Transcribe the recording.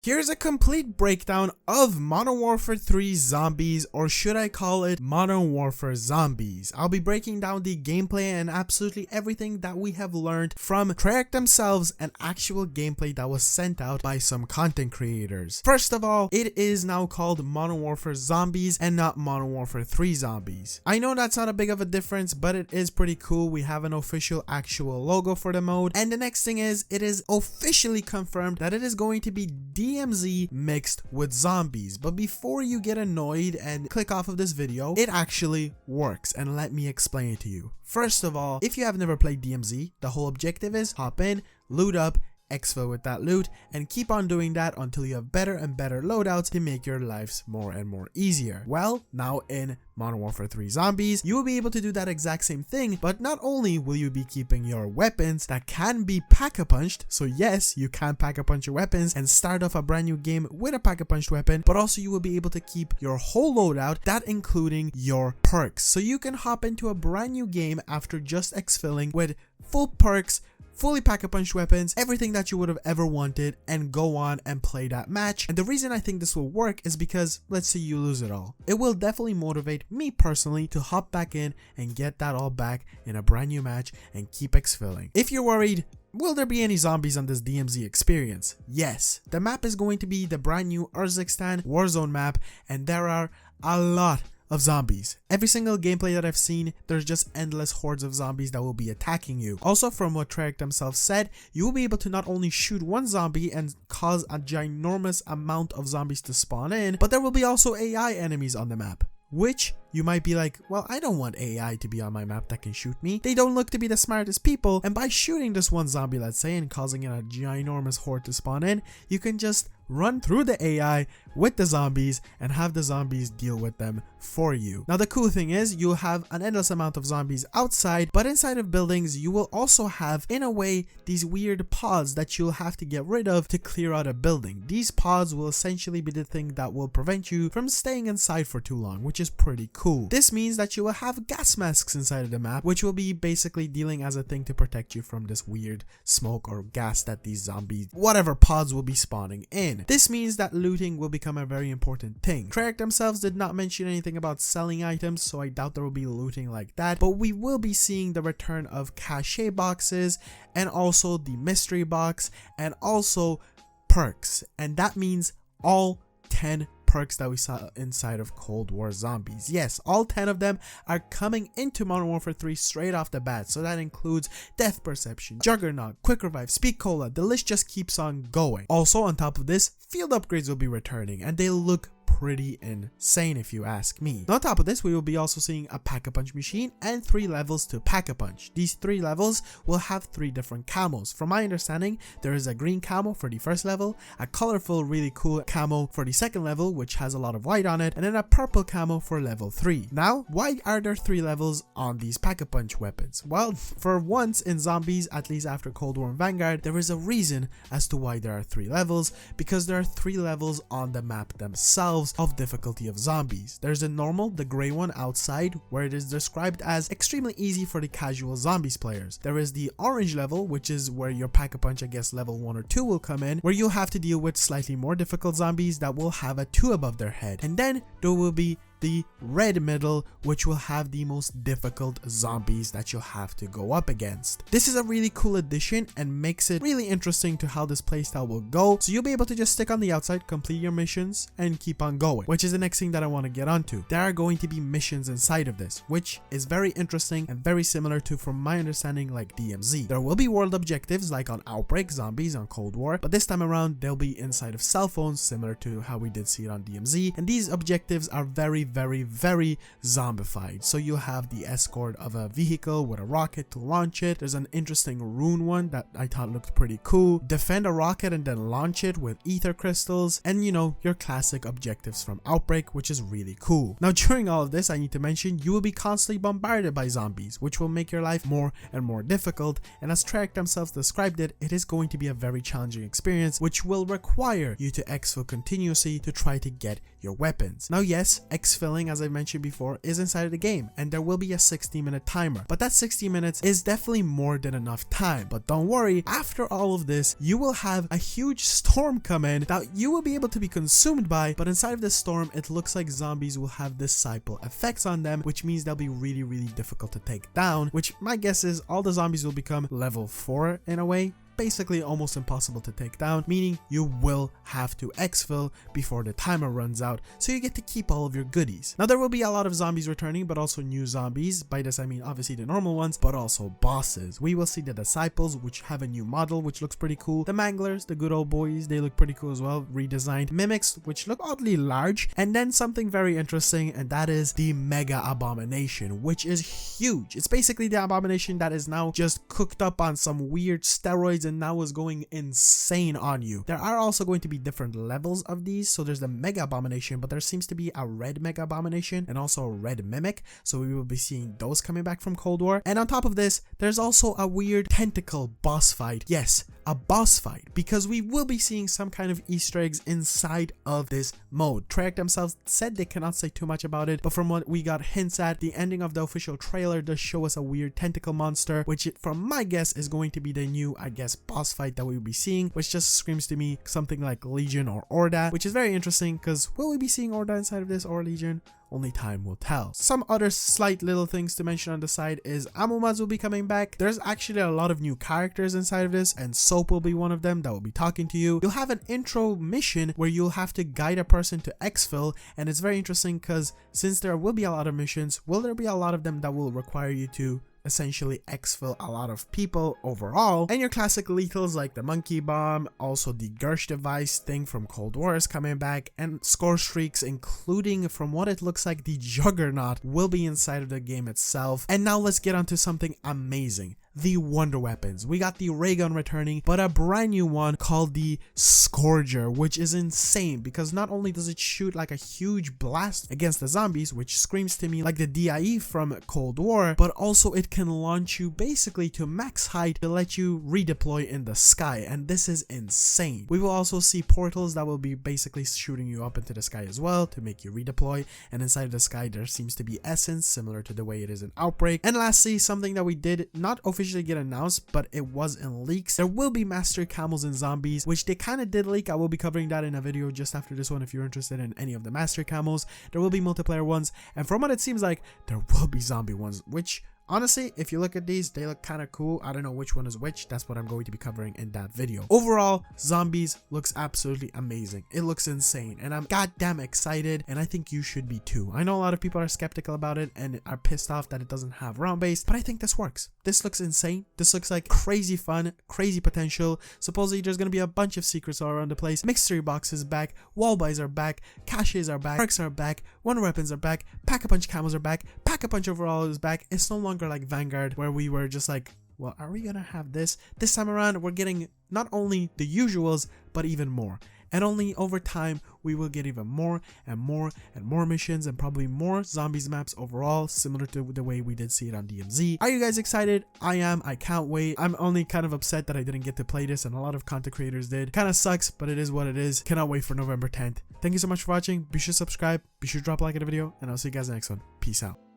Here's a complete breakdown of Modern Warfare 3 Zombies, or should I call it Modern Warfare Zombies. I'll be breaking down the gameplay and absolutely everything that we have learned from Treyarch themselves and actual gameplay that was sent out by some content creators. First of all, it is now called Modern Warfare Zombies and not Modern Warfare 3 Zombies. I know that's not a big of a difference, but it is pretty cool. We have an official actual logo for the mode, and the next thing is, it is officially confirmed that it is going to be DMZ mixed with zombies. But before you get annoyed and click off of this video, it actually works, and let me explain it to you. First of all, if you have never played DMZ, the whole objective is hop in, loot up, exfil with that loot, and keep on doing that until you have better and better loadouts to make your lives more and more easier. Well, now in Modern Warfare 3 Zombies, you will be able to do that exact same thing, but not only will you be keeping your weapons that can be pack-a-punched, so yes, you can pack-a-punch your weapons and start off a brand new game with a pack-a-punched weapon, but also you will be able to keep your whole loadout, that including your perks. So you can hop into a brand new game after just exfilling with full perks, fully pack-a-punch weapons, everything that you would have ever wanted, and go on and play that match. And the reason I think this will work is because, let's say you lose it all. It will definitely motivate me personally to hop back in and get that all back in a brand new match and keep exfilling. If you're worried, will there be any zombies on this DMZ experience? Yes, the map is going to be the brand new Urzikstan Warzone map, and there are a lot of zombies. Every single gameplay that I've seen, there's just endless hordes of zombies that will be attacking you. Also, from what Treyarch themselves said, you will be able to not only shoot one zombie and cause a ginormous amount of zombies to spawn in, but there will be also AI enemies on the map. Which you might be like, well, I don't want AI to be on my map that can shoot me. They don't look to be the smartest people, and by shooting this one zombie, let's say, and causing a ginormous horde to spawn in, you can just run through the AI with the zombies and have the zombies deal with them for you. Now the cool thing is, you'll have an endless amount of zombies outside, but inside of buildings you will also have, in a way, these weird pods that you'll have to get rid of to clear out a building. These pods will essentially be the thing that will prevent you from staying inside for too long, which is pretty cool. This means that you will have gas masks inside of the map, which will be basically dealing as a thing to protect you from this weird smoke or gas that these zombies, whatever pods, will be spawning in. This means that looting will become a very important thing. Treyarch themselves did not mention anything about selling items, so I doubt there will be looting like that, but we will be seeing the return of cache boxes and also the mystery box and also perks, and that means all 10 perks that we saw inside of Cold War Zombies. Yes, all 10 of them are coming into Modern Warfare 3 straight off the bat, so that includes Death Perception, Juggernaut, Quick Revive, Speed Cola, the list just keeps on going. Also, on top of this, field upgrades will be returning, and they look pretty insane if you ask me. On top of this, we will be also seeing a pack-a-punch machine and 3 levels to pack-a-punch. These 3 levels will have 3 different camos. From my understanding, there is a green camo for the first level, a colorful, really cool camo for the second level, which has a lot of white on it, and then a purple camo for level 3. Now, why are there 3 levels on these pack-a-punch weapons? Well, for once in Zombies, at least after Cold War and Vanguard, there is a reason as to why there are 3 levels, because there are 3 levels on the map themselves of difficulty of zombies. There's the normal, the gray one outside, where it is described as extremely easy for the casual zombies players. There is the orange level, which is where your pack-a-punch, I guess level 1 or 2 will come in, where you'll have to deal with slightly more difficult zombies that will have a 2 above their head. And then there will be the red middle, which will have the most difficult zombies that you'll have to go up against. This is a really cool addition and makes it really interesting to how this playstyle will go, so you'll be able to just stick on the outside, complete your missions, and keep on going, which is the next thing that I want to get onto. There are going to be missions inside of this, which is very interesting and very similar to, from my understanding, like DMZ. There will be world objectives like on Outbreak, Zombies, on Cold War, but this time around they'll be inside of cell phones, similar to how we did see it on DMZ, and these objectives are very zombified. So you'll have the escort of a vehicle with a rocket to launch it. There's an interesting rune one that I thought looked pretty cool. Defend a rocket and then launch it with ether crystals, and you know, your classic objectives from Outbreak, which is really cool. Now, during all of this, I need to mention you will be constantly bombarded by zombies, which will make your life more and more difficult, and as Treyarch themselves described it, it is going to be a very challenging experience, which will require you to exfil continuously to try to get your weapons. Now yes, exfil exfilling, as I mentioned before, is inside of the game, and there will be a 60-minute timer. But that 60 minutes is definitely more than enough time. But don't worry, after all of this, you will have a huge storm come in that you will be able to be consumed by, but inside of this storm, it looks like zombies will have disciple effects on them, which means they'll be really, really difficult to take down, which my guess is all the zombies will become level 4 in a way. Basically almost impossible to take down, meaning you will have to exfil before the timer runs out, so you get to keep all of your goodies. Now there will be a lot of zombies returning, but also new zombies. By this I mean obviously the normal ones, but also bosses. We will see the disciples, which have a new model, which looks pretty cool. The manglers, the good old boys, they look pretty cool as well, redesigned. Mimics, which look oddly large, and then something very interesting, and that is the mega abomination, which is huge. It's basically the abomination that is now just cooked up on some weird steroids and now is going insane on you. There are also going to be different levels of these. So there's the mega abomination, but there seems to be a red mega abomination and also a red mimic, so we will be seeing those coming back from Cold War. And on top of this, there's also a weird tentacle boss fight. Yes, a boss fight, because we will be seeing some kind of Easter eggs inside of this mode. Treyarch themselves said they cannot say too much about it, but from what we got hints at, the ending of the official trailer does show us a weird tentacle monster, which from my guess is going to be the new, I guess, boss fight that we will be seeing, which just screams to me something like Legion or Orda, which is very interesting because will we be seeing Orda inside of this or Legion? Only time will tell. Some other slight little things to mention on the side is ammo mods will be coming back. There's actually a lot of new characters inside of this, and Soap will be one of them that will be talking to you. You'll have an intro mission where you'll have to guide a person to exfil, and it's very interesting because since there will be a lot of missions, will there be a lot of them that will require you to essentially exfil a lot of people overall, and your classic lethals like the monkey bomb, also the Gersh device thing from Cold War is coming back, and score streaks, including from what it looks like the Juggernaut, will be inside of the game itself. And now let's get on to something amazing. The wonder weapons. We got the ray gun returning, but a brand new one called the Scourger, which is insane because not only does it shoot like a huge blast against the zombies, which screams to me like the DIE from Cold War, but also it can launch you basically to max height to let you redeploy in the sky, and this is insane. We will also see portals that will be basically shooting you up into the sky as well to make you redeploy, and inside of the sky there seems to be essence similar to the way it is in Outbreak. And lastly, something that we did not officially get announced, but it was in leaks. There will be Master Camos and Zombies, which they kind of did leak. I will be covering that in a video just after this one if you're interested in any of the Master Camos. There will be multiplayer ones, and from what it seems like, there will be zombie ones, which honestly, if you look at these, they look kind of cool. I don't know which one is which. That's what I'm going to be covering in that video. Overall, Zombies looks absolutely amazing. It looks insane, and I'm goddamn excited, and I think you should be too. I know a lot of people are skeptical about it and are pissed off that it doesn't have round base, but I think this works. This looks insane. This looks like crazy fun, crazy potential. Supposedly, there's going to be a bunch of secrets all around the place. Mystery boxes back, wall buys are back, caches are back, perks are back, wonder weapons are back, pack-a-punch camos are back, pack-a-punch overall is back. It's no longer like Vanguard where we were just like, well, are we gonna have this time around? We're getting not only the usuals but even more, and only over time we will get even more and more and more missions and probably more zombies maps overall, similar to the way we did see it on DMZ. Are you guys excited? I am. I can't wait. I'm only kind of upset that I didn't get to play this, and a lot of content creators did. Kind of sucks, but it is what it is. Cannot wait for November 10th. Thank you so much for watching. Be sure to subscribe, be sure to drop a like at the video, and I'll see you guys in the next one. Peace out.